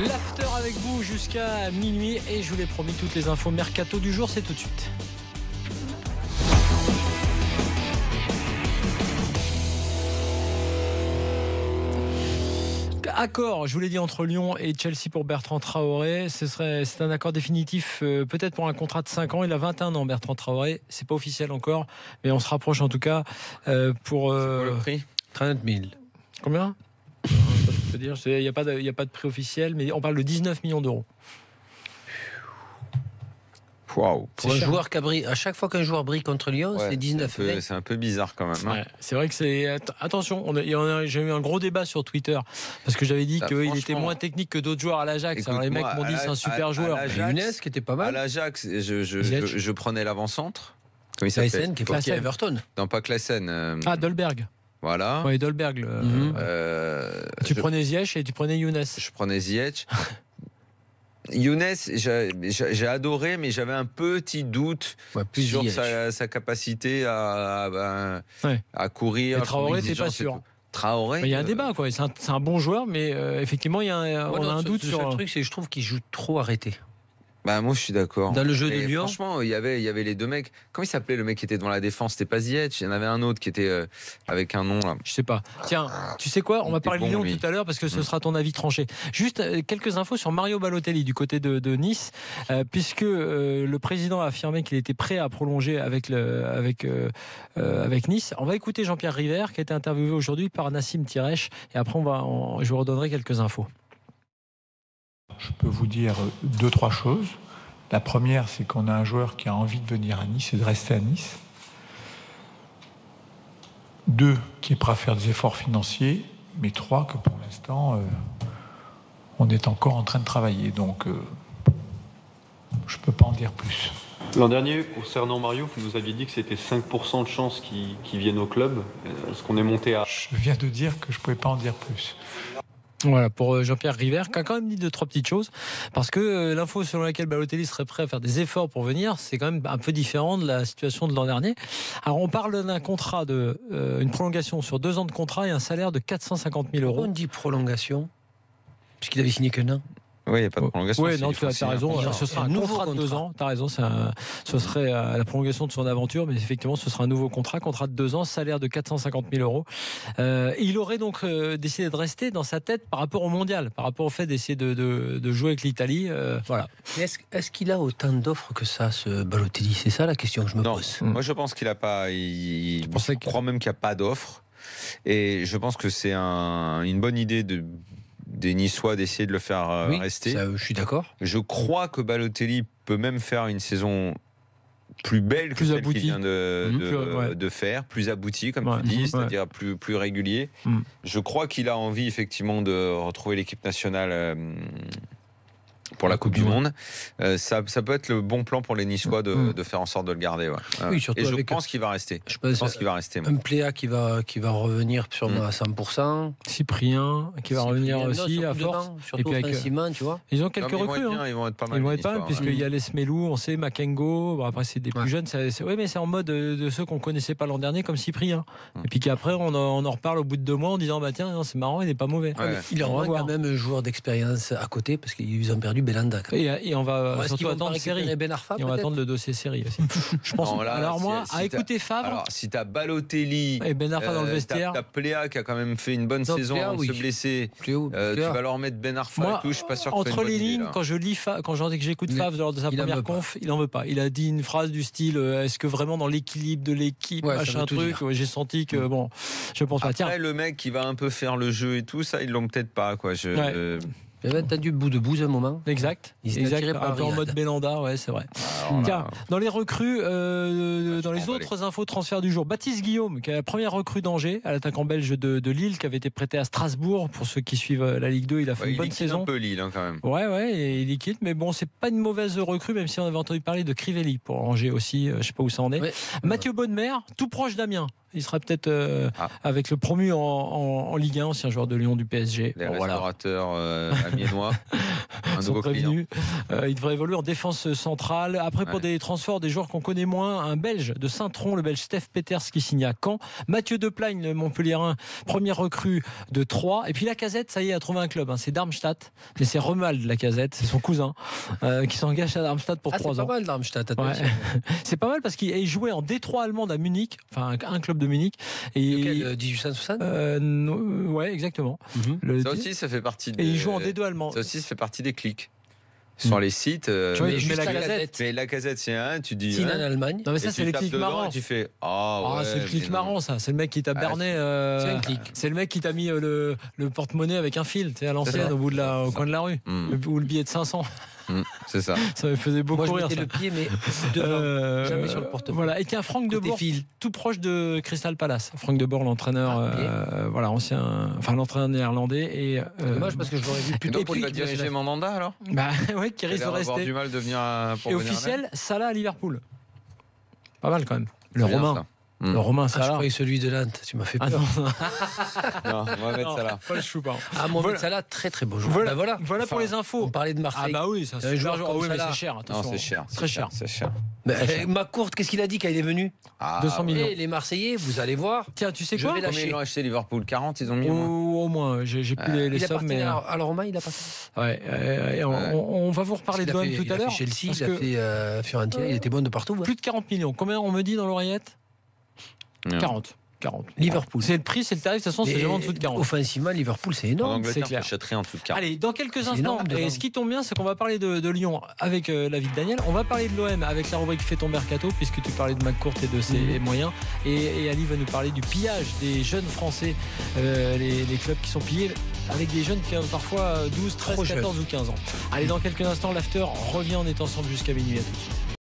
L'after avec vous jusqu'à minuit et je vous l'ai promis, toutes les infos mercato du jour, c'est tout de suite. Accord, je vous l'ai dit, entre Lyon et Chelsea pour Bertrand Traoré. C'est un accord définitif, peut-être pour un contrat de 5 ans. Il a 21 ans, Bertrand Traoré. C'est pas officiel encore, mais on se rapproche en tout cas pour. C'est quoi le prix ? 30 000. Combien ? Je peux dire, il n'y a pas de prix officiel, mais on parle de 19 millions d'euros. Waouh. Pour un joueur qui brille, à chaque fois qu'un joueur brille contre Lyon, c'est 19 000. C'est un peu bizarre quand même. Ouais, c'est vrai que c'est. Attention, j'ai eu un gros débat sur Twitter parce que j'avais dit qu'il était moins technique que d'autres joueurs à l'Ajax. Alors les mecs m'ont dit c'est un super joueur. Younes qui était pas mal. À l'Ajax, je prenais l'avant-centre. Comment il s'appelle ? Qui est parti à Everton. Non, pas Klaassen. Dolberg. Voilà. Oui, Dolberg. Tu prenais Ziyech et tu prenais Younes. Je prenais Ziyech. Younes, j'ai adoré, mais j'avais un petit doute sur sa capacité à courir. Et Traoré, t'es pas sûr. Traoré. Il y a un débat, quoi. C'est un bon joueur, mais effectivement, on a un doute sur. Le truc, c'est que je trouve qu'il joue trop arrêté. Bah moi je suis d'accord. Dans le jeu de Lyon, franchement, il y avait les deux mecs. Comment il s'appelait le mec qui était devant la défense ? C'était pas Ziyech. Il y en avait un autre qui était avec un nom là. Je sais pas. Tiens, tu sais quoi ? On va parler de Lyon tout à l'heure parce que ce sera ton avis tranché. Juste quelques infos sur Mario Balotelli du côté de Nice, puisque le président a affirmé qu'il était prêt à prolonger avec Nice. On va écouter Jean-Pierre River qui a été interviewé aujourd'hui par Nassim Tirech et après je vous redonnerai quelques infos. Je peux vous dire 2-3 choses. La première, c'est qu'on a un joueur qui a envie de venir à Nice et de rester à Nice. 2, qui est prêt à faire des efforts financiers. Mais 3, que pour l'instant, on est encore en train de travailler. Donc, je ne peux pas en dire plus. L'an dernier, concernant Mario, vous nous aviez dit que c'était 5% de chances qu'il vienne au club. Est-ce qu'on est monté à... Je viens de dire que je ne pouvais pas en dire plus. Voilà, pour Jean-Pierre River, qui a quand même dit 2-3 petites choses, parce que l'info selon laquelle Balotelli serait prêt à faire des efforts pour venir, c'est quand même un peu différent de la situation de l'an dernier. Alors on parle d'un contrat une prolongation sur 2 ans de contrat et un salaire de 450 000 euros. On dit prolongation, puisqu'il avait signé qu'un an. Oui, il n'y a pas de prolongation. Oui, non, tu as raison. Ce sera un contrat de 2 ans. Tu as raison, ce serait la prolongation de son aventure, mais effectivement, ce sera un nouveau contrat de 2 ans, salaire de 450 000 euros. Il aurait donc décidé de rester dans sa tête par rapport au mondial, par rapport au fait d'essayer de jouer avec l'Italie. Voilà. Est-ce qu'il a autant d'offres que ça, ce Balotelli ? C'est ça la question que je me pose. Moi, je pense qu'il n'a pas. Je crois même qu'il n'y a pas d'offre. Et je pense que c'est une bonne idée des Niçois d'essayer de le faire rester. Ça, je suis d'accord. Je crois que Balotelli peut même faire une saison plus belle que celle qu'il vient de faire, plus aboutie, comme tu dis, c'est-à-dire plus régulier. Je crois qu'il a envie effectivement de retrouver l'équipe nationale pour la Coupe du Monde. Ça peut être le bon plan pour les Niçois de faire en sorte de le garder. Ouais. Oui, surtout et je pense qu'il va rester. Je pense qu'il va rester. Un Pléa qui va revenir sûrement à 100%. Cyprien qui va revenir aussi à force. Et puis offensivement, tu vois. Ils ont quelques recrues. Ils vont être pas mal. Ils vont être pas mal puisqu'il y a Les Smelou, on sait, Makengo. Bon, après, c'est des plus jeunes. Oui, mais c'est en mode de ceux qu'on connaissait pas l'an dernier, comme Cyprien. Et puis qu'après, on en reparle au bout de 2 mois en disant bah tiens, c'est marrant, il n'est pas mauvais. Il en manque quand même un joueur d'expérience à côté parce qu'ils ont perdu Belanda. Et on va surtout attendre série. Ben Arfa, et on va attendre le dossier série aussi. Je pense. Alors moi, à écouter Favre. Alors si t'as Balotelli et Ben Arfa dans le vestiaire, t'as Pléa qui a quand même fait une bonne saison avant de se blesser. Tu vas leur mettre Ben Arfa et tout. Je suis pas sûr. Entre les lignes, quand j'écoute Favre lors de sa première conf, il en veut pas. Il a dit une phrase du style est-ce que vraiment dans l'équilibre de l'équipe, machin truc. J'ai senti que bon, je pense pas. Après le mec qui va un peu faire le jeu et tout ça, ils l'ont peut-être pas quoi. J'avais entendu bout de bouse un moment. Exact. Un peu en mode Belanda, ouais, c'est vrai. Tiens, dans les recrues, dans les autres infos transferts du jour, Baptiste Guillaume, qui est la première recrue d'Angers, à l'attaquant belge de Lille, qui avait été prêté à Strasbourg. Pour ceux qui suivent la Ligue 2, il a fait une bonne saison. Il un peu Lille quand même. Ouais, et il est quitte, mais bon, c'est pas une mauvaise recrue, même si on avait entendu parler de Crivelli pour Angers aussi. Je sais pas où ça en est. Ouais. Mathieu Bonnemer, tout proche d'Amiens. Il sera peut-être avec le promu en Ligue 1, ancien joueur de Lyon du PSG. Les restaurateurs amiénois, un nouveau client. Il devrait évoluer en défense centrale. Après, pour des transferts, des joueurs qu'on connaît moins, un Belge de Saint-Tron, le Belge Stef Peters qui signe à Caen. Mathieu Deplagne, le Montpellierin, première recrue de 3. Et puis Lacazette, ça y est, a trouvé un club. C'est Darmstadt, mais c'est Romuald Lacazette, c'est son cousin qui s'engage à Darmstadt pour 3 ans. C'est pas mal Darmstadt. C'est pas mal parce qu'il jouait en D3 allemande à Munich, enfin un club de Munich. Et 1860 ouais, exactement. Ça aussi, ça fait partie et il joue en D2 allemand. Ça aussi, ça fait partie des clics. Sur les sites, mais Lacazette, c'est un, tu dis. C'est en Allemagne. Non, mais ça, c'est les clics marrants. Tu fais, c'est le clic marrant, ça. C'est le mec qui t'a berné. C'est un clic. C'est le mec qui t'a mis le porte-monnaie avec un fil, tu sais, à l'ancienne, au coin de la rue. Ou le billet de 500. C'est ça. Ça me faisait beaucoup rire. Moi, je mettais le pied, mais devant, jamais sur le portefeuille. Voilà. Et tiens, Franck de Boer, tout proche de Crystal Palace. Franck de Boer, l'entraîneur, l'entraîneur néerlandais. Et dommage parce que je l'aurais vu plutôt. Donc, il va diriger Mandanda alors. Oui, qui risque de rester. Avoir du mal de venir pour et venir officiel, Salah à Liverpool. Pas mal quand même. Le Romain. Le Romain Salah. Je croyais celui de Nantes, tu m'as fait peur. Non, Mohamed Salah. Pas le chou, pardon. Mohamed Salah, très très beau joueur. Voilà pour les infos. On parlait de Marseille. Ah bah oui, ça c'est un joueur comme mais Salah. c'est cher. Non, c'est cher. Très cher. C'est cher. McCourt, qu'est-ce qu'il a dit quand il est venu 200 millions. Les Marseillais, vous allez voir. Tiens, tu sais quoi? Combien ils l'ont acheté Liverpool? 40, ils ont mis au moins. J'ai plus les sommes. Mais alors Romain, il a pas ça. Ouais. On va vous reparler de l'OM tout à l'heure. Il a fait Chelsea, il a fait Fiorentina, il était bon de partout. Plus de 40 millions. Combien on me dit dans l'oreillette? 40. Liverpool. C'est le prix, c'est le tarif, de toute façon, c'est jamais en dessous de 40. Offensivement, Liverpool, c'est énorme. En Angleterre, tu achèterais en dessous de 40. Allez, dans quelques instants, et ce qui tombe bien, c'est qu'on va parler de Lyon avec l'avis de Daniel. On va parler de l'OM avec la rubrique Fait ton mercato, puisque tu parlais de McCourt et de ses moyens. Et Ali va nous parler du pillage des jeunes Français, les clubs qui sont pillés avec des jeunes qui ont parfois 12, 13, 14 ou 15 ans. Allez, dans quelques instants, l'after revient, on est ensemble jusqu'à minuit. À tout de suite.